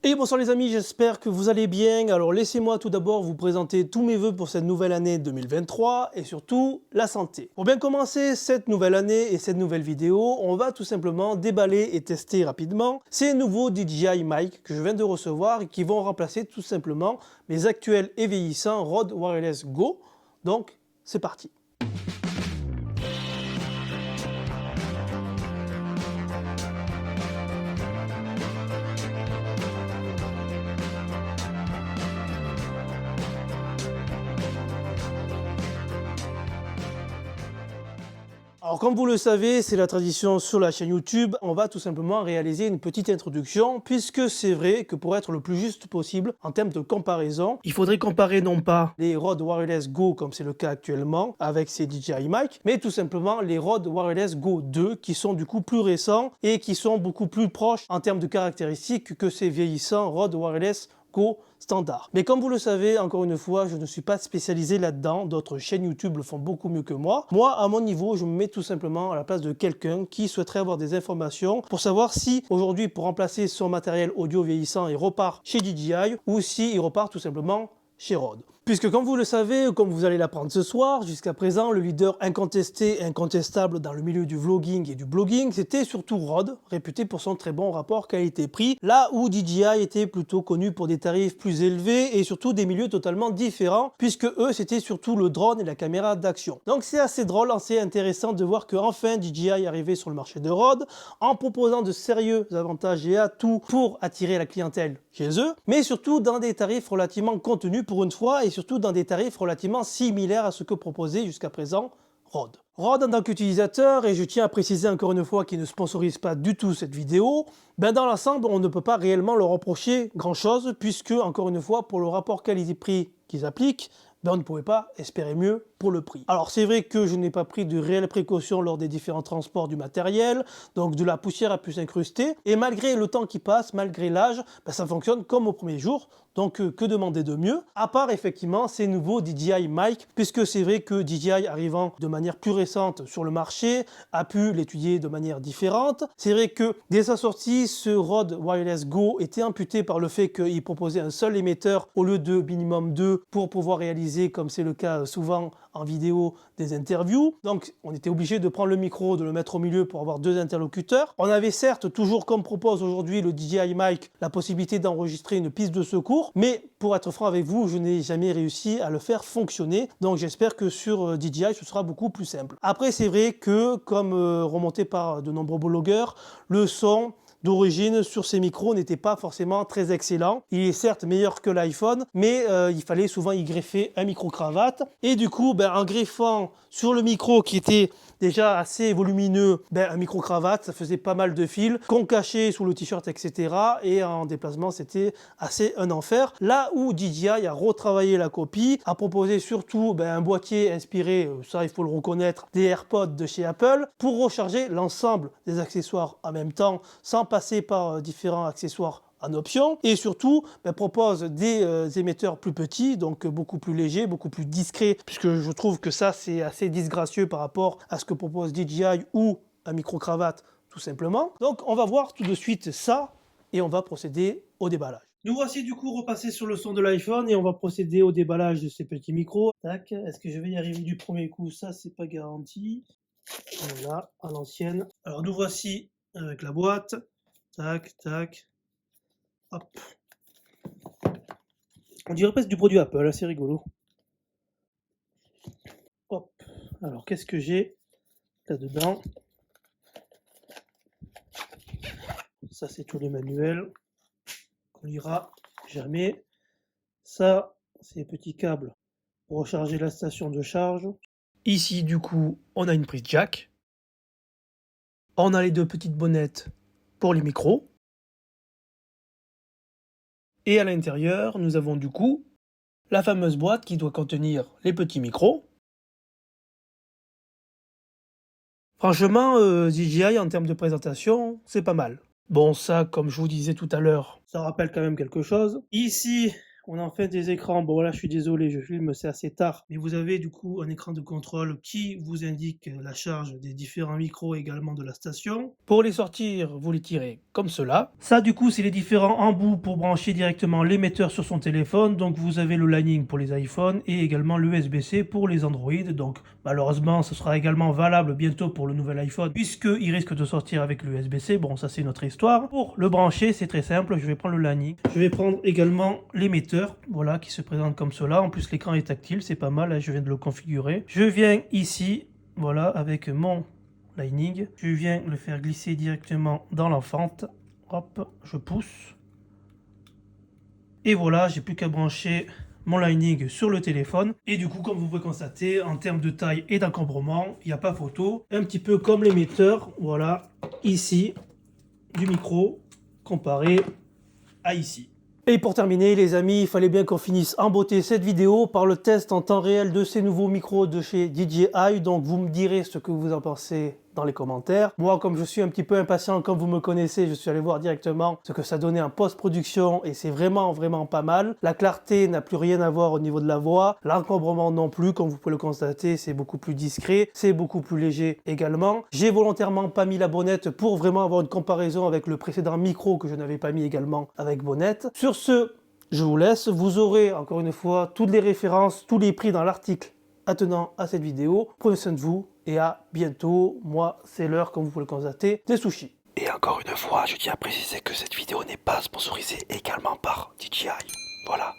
Et bonsoir les amis, j'espère que vous allez bien. Alors laissez-moi tout d'abord vous présenter tous mes vœux pour cette nouvelle année 2023 et surtout la santé. Pour bien commencer cette nouvelle année et cette nouvelle vidéo, on va tout simplement déballer et tester rapidement ces nouveaux DJI Mic que je viens de recevoir et qui vont remplacer tout simplement mes actuels et vieillissants Rode Wireless Go. Donc c'est parti. Alors comme vous le savez, c'est la tradition sur la chaîne YouTube, on va tout simplement réaliser une petite introduction puisque c'est vrai que pour être le plus juste possible en termes de comparaison, il faudrait comparer non pas les Rode Wireless Go comme c'est le cas actuellement avec ces DJI Mic, mais tout simplement les Rode Wireless Go 2 qui sont du coup plus récents et qui sont beaucoup plus proches en termes de caractéristiques que ces vieillissants Rode Wireless Go standard. Mais comme vous le savez, encore une fois, je ne suis pas spécialisé là-dedans. D'autres chaînes YouTube le font beaucoup mieux que moi. Moi, à mon niveau, je me mets tout simplement à la place de quelqu'un qui souhaiterait avoir des informations pour savoir si aujourd'hui, pour remplacer son matériel audio vieillissant, il repart chez DJI ou si il repart tout simplement chez Rode. Puisque comme vous le savez, comme vous allez l'apprendre ce soir, jusqu'à présent, le leader incontesté et incontestable dans le milieu du vlogging et du blogging, c'était surtout Rode, réputé pour son très bon rapport qualité-prix, là où DJI était plutôt connu pour des tarifs plus élevés et surtout des milieux totalement différents, puisque eux, c'était surtout le drone et la caméra d'action. Donc c'est assez drôle, assez intéressant de voir qu'enfin DJI arrivait sur le marché de Rode, en proposant de sérieux avantages et atouts pour attirer la clientèle chez eux, mais surtout dans des tarifs relativement contenus pour une fois et surtout dans des tarifs relativement similaires à ce que proposait jusqu'à présent Rode. Rode en tant qu'utilisateur, et je tiens à préciser encore une fois qu'il ne sponsorise pas du tout cette vidéo, ben dans l'ensemble on ne peut pas réellement leur reprocher grand chose puisque encore une fois pour le rapport qualité-prix qu'ils appliquent, ben on ne pouvait pas espérer mieux pour le prix. Alors c'est vrai que je n'ai pas pris de réelles précautions lors des différents transports du matériel, donc de la poussière a pu s'incruster, et malgré le temps qui passe, malgré l'âge, ben ça fonctionne comme au premier jour, donc que demander de mieux, à part effectivement ces nouveaux DJI Mic, puisque c'est vrai que DJI arrivant de manière plus récente sur le marché, a pu l'étudier de manière différente. C'est vrai que dès sa sortie, ce Rode Wireless Go était amputé par le fait qu'il proposait un seul émetteur au lieu de minimum 2 pour pouvoir réaliser, comme c'est le cas souvent en vidéo, des interviews. Donc on était obligé de prendre le micro, de le mettre au milieu pour avoir deux interlocuteurs. On avait certes, toujours comme propose aujourd'hui le DJI Mic, la possibilité d'enregistrer une piste de secours, mais pour être franc avec vous, je n'ai jamais réussi à le faire fonctionner. Donc j'espère que sur DJI, ce sera beaucoup plus simple. Après, c'est vrai que, comme remonté par de nombreux blogueurs, le son d'origine sur ces micros n'était pas forcément très excellent. Il est certes meilleur que l'iPhone, mais il fallait souvent y greffer un micro-cravate. Et du coup, en greffant sur le micro qui était déjà assez volumineux, un micro-cravate, ça faisait pas mal de fils qu'on cachait sous le t-shirt, etc. Et en déplacement, c'était assez un enfer. Là où DJI a retravaillé la copie, a proposé surtout un boîtier inspiré, ça il faut le reconnaître, des AirPods de chez Apple, pour recharger l'ensemble des accessoires en même temps, sans passer par différents accessoires en option, et surtout propose des émetteurs plus petits, donc beaucoup plus légers, beaucoup plus discrets, puisque je trouve que ça c'est assez disgracieux par rapport à ce que propose DJI ou un micro-cravate tout simplement. Donc on va voir tout de suite ça et on va procéder au déballage. Nous voici du coup repassés sur le son de l'iPhone et on va procéder au déballage de ces petits micros. Tac, est-ce que je vais y arriver du premier coup? Ça c'est pas garanti. Voilà, à l'ancienne. Alors nous voici avec la boîte. Tac, tac. Hop. On dirait presque du produit Apple, assez rigolo. Hop. Alors qu'est-ce que j'ai là-dedans? Ça c'est tous les manuels qu'on lira jamais. Ça, c'est les petits câbles pour recharger la station de charge. Ici du coup, on a une prise jack. On a les deux petites bonnettes pour les micros. Et à l'intérieur, nous avons du coup la fameuse boîte qui doit contenir les petits micros. Franchement, DJI en termes de présentation, c'est pas mal. Bon, ça, comme je vous disais tout à l'heure, ça rappelle quand même quelque chose. Ici, On a enfin des écrans. Bon là, je suis désolé, je filme, c'est assez tard. Mais vous avez du coup un écran de contrôle qui vous indique la charge des différents micros également de la station. Pour les sortir, vous les tirez comme cela. Ça du coup, c'est les différents embouts pour brancher directement l'émetteur sur son téléphone. Donc vous avez le Lightning pour les iPhones et également l'USB-C pour les Android. Donc malheureusement, ce sera également valable bientôt pour le nouvel iPhone puisqu'il risque de sortir avec l'USB-C. Bon, ça c'est notre histoire. Pour le brancher, c'est très simple. Je vais prendre le Lightning. Je vais prendre également l'émetteur. Voilà, qui se présente comme cela. En plus, l'écran est tactile, c'est pas mal. Là, je viens de le configurer. Je viens ici, voilà, avec mon Lightning. Je viens le faire glisser directement dans la fente. Hop, je pousse. Et voilà, j'ai plus qu'à brancher mon Lightning sur le téléphone. Et du coup, comme vous pouvez constater, en termes de taille et d'encombrement, il n'y a pas photo. Un petit peu comme l'émetteur, voilà, ici, du micro, comparé à ici. Et pour terminer les amis, il fallait bien qu'on finisse en beauté cette vidéo par le test en temps réel de ces nouveaux micros de chez DJI. Donc vous me direz ce que vous en pensez dans les commentaires. Moi, comme je suis un petit peu impatient, comme vous me connaissez, je suis allé voir directement ce que ça donnait en post-production et c'est vraiment pas mal. La clarté n'a plus rien à voir au niveau de la voix, l'encombrement non plus, comme vous pouvez le constater, c'est beaucoup plus discret, c'est beaucoup plus léger également. J'ai volontairement pas mis la bonnette pour vraiment avoir une comparaison avec le précédent micro que je n'avais pas mis également avec bonnette. Sur ce, je vous laisse, vous aurez encore une fois toutes les références, tous les prix dans l'article attenant à cette vidéo. Prenez soin de vous et à bientôt. Moi, c'est l'heure, comme vous pouvez le constater, des sushis. Et encore une fois, je tiens à préciser que cette vidéo n'est pas sponsorisée également par DJI. Voilà.